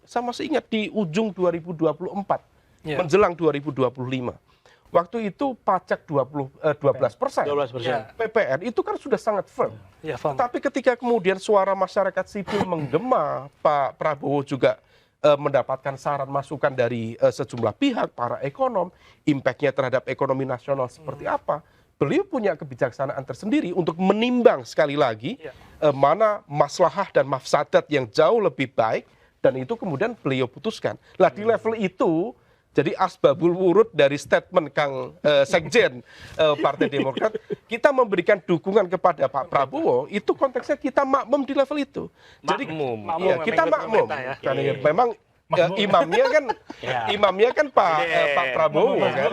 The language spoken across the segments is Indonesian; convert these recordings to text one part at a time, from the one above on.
saya masih ingat di ujung 2024, menjelang 2025. Waktu itu pajak 12%. 12%. PPN itu kan sudah sangat firm. Tapi ketika kemudian suara masyarakat sipil menggema, Pak Prabowo juga mendapatkan saran masukan dari sejumlah pihak, para ekonom, impact-nya terhadap ekonomi nasional seperti apa. Beliau punya kebijaksanaan tersendiri untuk menimbang sekali lagi mana maslahah dan mafsadat yang jauh lebih baik, dan itu kemudian beliau putuskan. Lah di level itu, jadi asbabul wurud dari statement Kang Sekjen Partai Demokrat, kita memberikan dukungan kepada Pak Prabowo, itu konteksnya kita makmum di level itu. Jadi ya, kita makmum. Karena memang imamnya kan Pak Prabowo kan.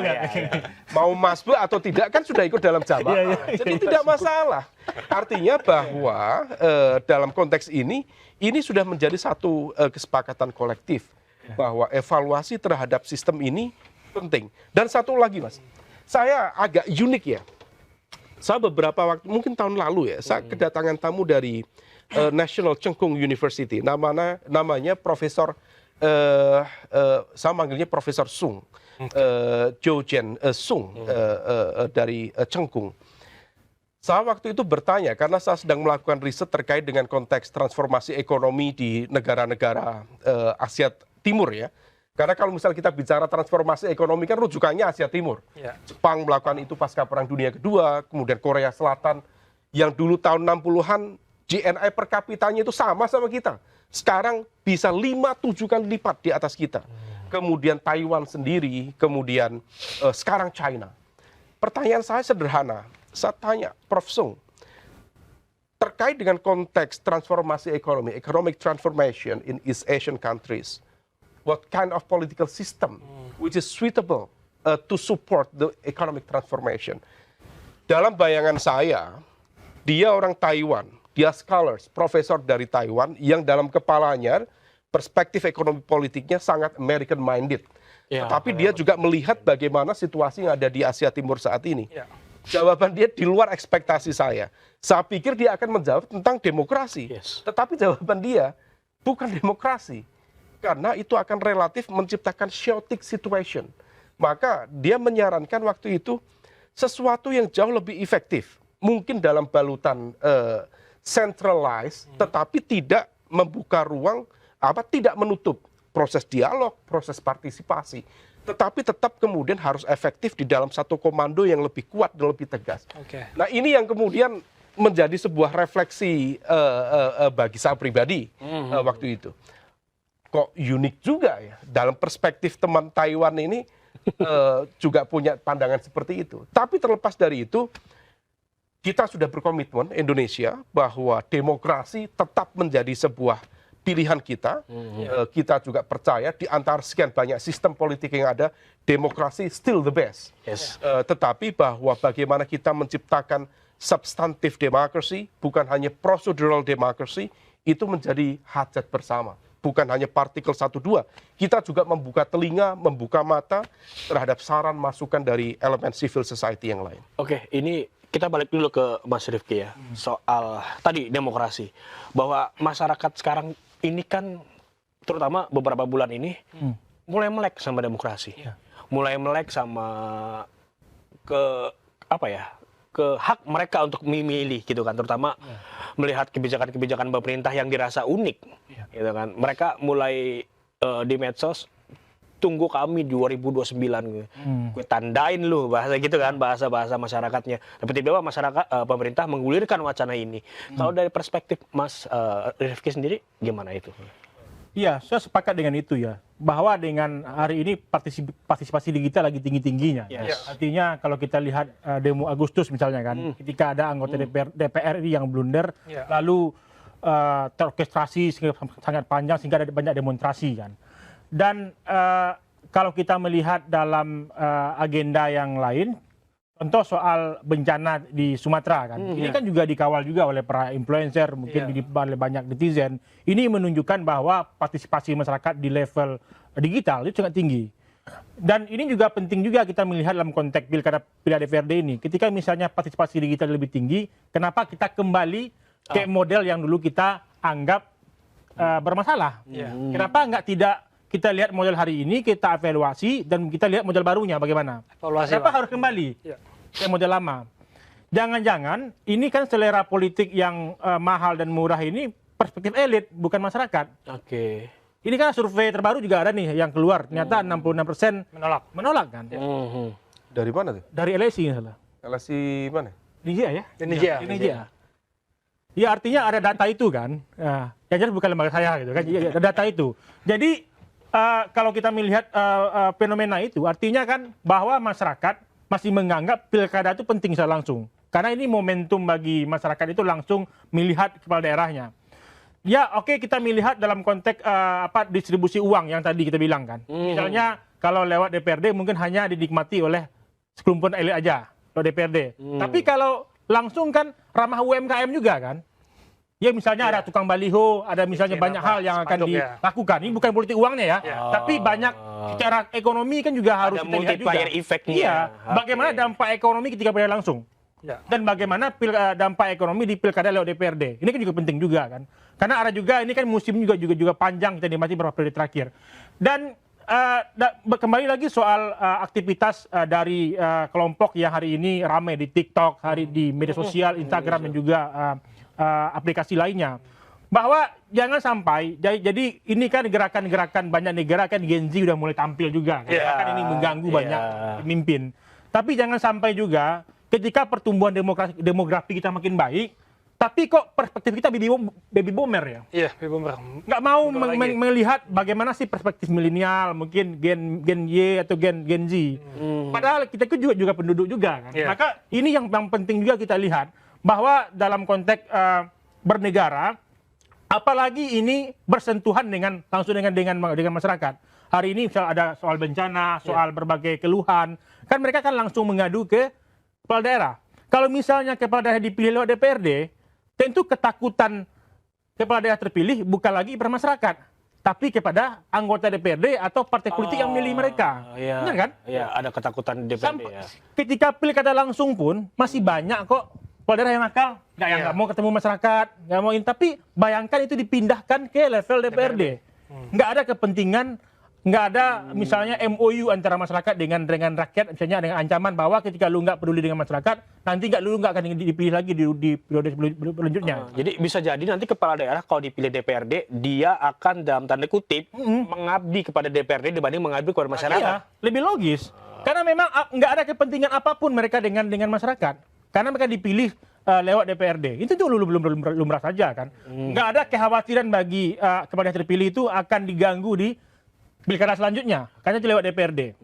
Mau masbuk atau tidak kan sudah ikut dalam jamaah. Jadi tidak masalah. Artinya bahwa dalam konteks ini sudah menjadi satu kesepakatan kolektif bahwa evaluasi terhadap sistem ini penting. Dan satu lagi Mas, saya agak unik ya. Saya beberapa waktu, mungkin tahun lalu ya, saya kedatangan tamu dari National Cheng Kung University, namanya Profesor, saya manggilnya Profesor Sung, Jojen Sung dari Cheng Kung. Saya waktu itu bertanya, karena saya sedang melakukan riset terkait dengan konteks transformasi ekonomi di negara-negara Asia Timur ya. Karena kalau misal kita bicara transformasi ekonomi kan rujukannya Asia Timur. Jepang melakukan itu pasca Perang Dunia Kedua, kemudian Korea Selatan yang dulu tahun 60-an GNI per kapitanya itu sama kita. Sekarang bisa 5-7 kali lipat di atas kita. Kemudian Taiwan sendiri, kemudian sekarang China. Pertanyaan saya sederhana. Saya tanya Prof. Sung, terkait dengan konteks transformasi ekonomi, economic transformation in East Asian countries, what kind of political system which is suitable to support the economic transformation? Dalam bayangan saya, dia orang Taiwan, dia scholars, profesor dari Taiwan yang dalam kepalanya perspektif ekonomi politiknya sangat American minded. Tapi dia juga melihat bagaimana situasi yang ada di Asia Timur saat ini. Jawaban dia di luar ekspektasi saya. Saya pikir dia akan menjawab tentang demokrasi. Tetapi jawaban dia bukan demokrasi. Karena itu akan relatif menciptakan chaotic situation. Maka dia menyarankan waktu itu sesuatu yang jauh lebih efektif. Mungkin dalam balutan centralized, tetapi tidak membuka ruang, tidak menutup proses dialog, proses partisipasi. Tetapi tetap kemudian harus efektif di dalam satu komando yang lebih kuat dan lebih tegas. Nah ini yang kemudian menjadi sebuah refleksi bagi saya pribadi waktu itu. Kok unik juga ya, dalam perspektif teman Taiwan ini juga punya pandangan seperti itu. Tapi terlepas dari itu, kita sudah berkomitmen Indonesia bahwa demokrasi tetap menjadi sebuah pilihan kita. Kita juga percaya di antara sekian banyak sistem politik yang ada, demokrasi still the best. Tetapi bahwa bagaimana kita menciptakan substantive democracy, bukan hanya procedural democracy, itu menjadi hajat bersama. Bukan hanya partikel 1-2. Kita juga membuka telinga, membuka mata terhadap saran masukan dari elemen civil society yang lain. Oke, ini kita balik dulu ke Mas Rifki ya, soal tadi demokrasi. Bahwa masyarakat sekarang ini kan, terutama beberapa bulan ini, mulai melek sama demokrasi. Mulai melek sama ke hak mereka untuk memilih gitu kan, terutama melihat kebijakan-kebijakan pemerintah yang dirasa unik gitu kan. Mereka mulai di medsos, tunggu kami 2029 gitu. Gue tandain lu, bahasa gitu kan, bahasa masyarakatnya. Tapi tiba-tiba pemerintah menggulirkan wacana ini. Kalau dari perspektif Mas Rifki sendiri gimana itu? Iya, saya sepakat dengan itu ya. Bahwa dengan hari ini partisipasi digital lagi tinggi-tingginya. Artinya kalau kita lihat demo Agustus misalnya kan, ketika ada anggota DPR yang blunder, lalu terorkestrasi sangat panjang sehingga ada banyak demonstrasi kan. Dan kalau kita melihat dalam agenda yang lain, contoh soal bencana di Sumatera kan, ini kan juga dikawal juga oleh para influencer, mungkin oleh banyak netizen. Ini menunjukkan bahwa partisipasi masyarakat di level digital itu sangat tinggi. Dan ini juga penting juga kita melihat dalam konteks pilkada DPRD ini. Ketika misalnya partisipasi digital lebih tinggi, kenapa kita kembali ke model yang dulu kita anggap bermasalah. Kenapa tidak kita lihat model hari ini, kita evaluasi, dan kita lihat model barunya bagaimana? Kenapa harus kembali ke model lama? Jangan-jangan ini kan selera politik yang mahal dan murah ini perspektif elit, bukan masyarakat. Oke. Ini kan survei terbaru juga ada nih yang keluar, ternyata 66% menolak kan? Dari mana tuh? Dari LSI misalnya. LSI mana? Indonesia ya? Indonesia. Ya artinya ada data itu kan. Nah, yang jelas bukan lembaga saya gitu kan. Ya, ada data itu. Jadi kalau kita melihat fenomena itu, artinya kan bahwa masyarakat masih menganggap pilkada itu penting secara langsung. Karena ini momentum bagi masyarakat itu langsung melihat kepala daerahnya. Ya oke, kita melihat dalam konteks distribusi uang yang tadi kita bilang kan. Misalnya kalau lewat DPRD mungkin hanya dinikmati oleh sekelompok elit aja lewat DPRD. Tapi kalau langsung kan ramah UMKM juga kan. Ya misalnya ada tukang baliho, ada misalnya banyak hal yang akan dilakukan. Ini bukan politik uangnya ya, tapi banyak secara ekonomi kan juga harus ada kita lihat juga. multiplier effect-nya. Iya, bagaimana dampak ekonomi ketika pilkada langsung. Dan bagaimana dampak ekonomi di pilkada lewat DPRD. Ini kan juga penting juga kan. Karena ada juga, ini kan musim juga panjang, kita nikmati beberapa periode terakhir. Dan kembali lagi soal aktivitas dari kelompok yang hari ini ramai di TikTok, di media sosial, Instagram, dan juga aplikasi lainnya, bahwa jangan sampai jadi ini kan gerakan-gerakan banyak negara kan Gen Z udah mulai tampil juga kan ini mengganggu banyak pemimpin, tapi jangan sampai juga ketika pertumbuhan demografi kita makin baik tapi kok perspektif kita baby boomer ya, baby boomer nggak mau melihat bagaimana sih perspektif milenial, mungkin Gen Y atau Gen Z, padahal kita juga penduduk juga kan. Maka ini yang penting juga kita lihat bahwa dalam konteks bernegara, apalagi ini bersentuhan langsung dengan masyarakat. Hari ini misalnya ada soal bencana, soal berbagai keluhan, kan mereka kan langsung mengadu ke kepala daerah. Kalau misalnya kepala daerah dipilih lewat DPRD, tentu ketakutan kepala daerah terpilih bukan lagi kepada masyarakat, tapi kepada anggota DPRD atau partai politik yang memilih mereka. Benar kan? Iya, ada ketakutan DPRD ya. Ketika pilkada langsung pun masih banyak kok kepala daerah yang nakal, nggak mau ketemu masyarakat, nggak mau ini. Tapi bayangkan itu dipindahkan ke level DPRD. Nggak ada kepentingan, nggak ada misalnya MOU antara masyarakat dengan rakyat, misalnya dengan ancaman bahwa ketika lu nggak peduli dengan masyarakat, nanti lu nggak akan dipilih lagi di periode selanjutnya. Jadi bisa jadi nanti kepala daerah kalau dipilih DPRD, dia akan dalam tanda kutip mengabdi kepada DPRD dibanding mengabdi kepada masyarakat. Iya, lebih logis. Karena memang nggak ada kepentingan apapun mereka dengan masyarakat. Karena mereka dipilih lewat DPRD. Itu tuh belum lumrah saja kan. Nggak ada kekhawatiran bagi kepada yang terpilih itu akan diganggu di pilkada selanjutnya. Karena itu lewat DPRD.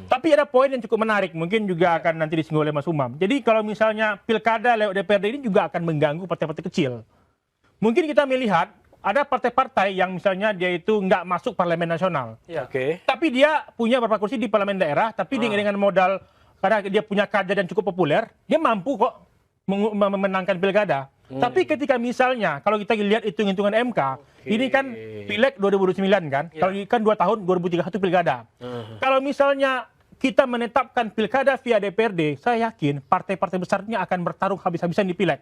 Tapi ada poin yang cukup menarik. Mungkin juga akan nanti disinggung oleh Mas Umam. Jadi kalau misalnya pilkada lewat DPRD ini juga akan mengganggu partai-partai kecil. Mungkin kita melihat ada partai-partai yang misalnya dia itu nggak masuk parlemen nasional. Tapi dia punya beberapa kursi di parlemen daerah. Tapi dengan modal, karena dia punya kader dan cukup populer, dia mampu kok memenangkan pilkada. Tapi ketika misalnya, kalau kita lihat hitung-hitungan MK, ini kan pileg 2009 kan, kalau kan 2 tahun 2031 pilkada. Kalau misalnya kita menetapkan pilkada via DPRD, saya yakin partai-partai besarnya akan bertarung habis-habisan di pileg.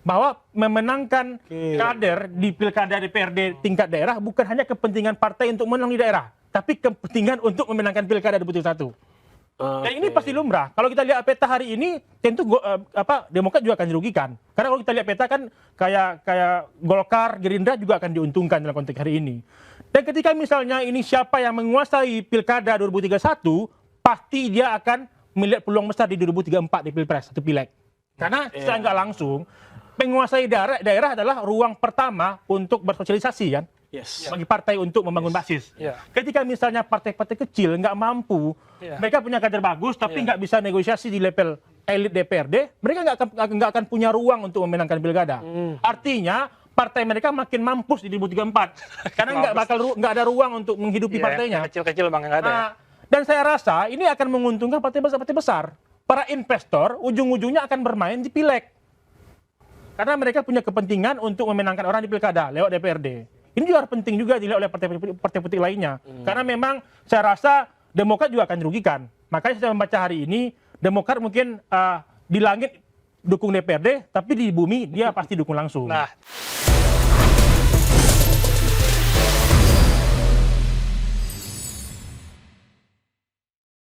Bahwa memenangkan kader di pilkada DPRD tingkat daerah bukan hanya kepentingan partai untuk menang di daerah, tapi kepentingan untuk memenangkan pilkada 2031. Dan ini pasti lumrah. Kalau kita lihat peta hari ini, tentu Demokrat juga akan dirugikan. Karena kalau kita lihat peta kan kayak Golkar, Gerindra juga akan diuntungkan dalam konteks hari ini. Dan ketika misalnya ini siapa yang menguasai pilkada 2031, pasti dia akan melihat peluang besar di 2034 di Pilpres atau Pileg. Karena secara nggak langsung, penguasai daerah adalah ruang pertama untuk bersosialisasi kan. Bagi partai untuk membangun basis. Ketika misalnya partai-partai kecil nggak mampu, mereka punya kader bagus tapi nggak bisa negosiasi di level elit DPRD, mereka nggak akan punya ruang untuk memenangkan pilkada. Artinya partai mereka makin mampus di 2034 karena nggak ada ruang untuk menghidupi partainya. Kecil-kecil bang nggak ada. Dan saya rasa ini akan menguntungkan partai besar. Para investor ujung-ujungnya akan bermain di pileg karena mereka punya kepentingan untuk memenangkan orang di pilkada lewat DPRD. Ini juga penting juga dilihat oleh partai politik lainnya. Karena memang saya rasa Demokrat juga akan dirugikan. Makanya saya membaca hari ini, Demokrat mungkin di langit dukung DPRD, tapi di bumi dia pasti dukung langsung. Nah.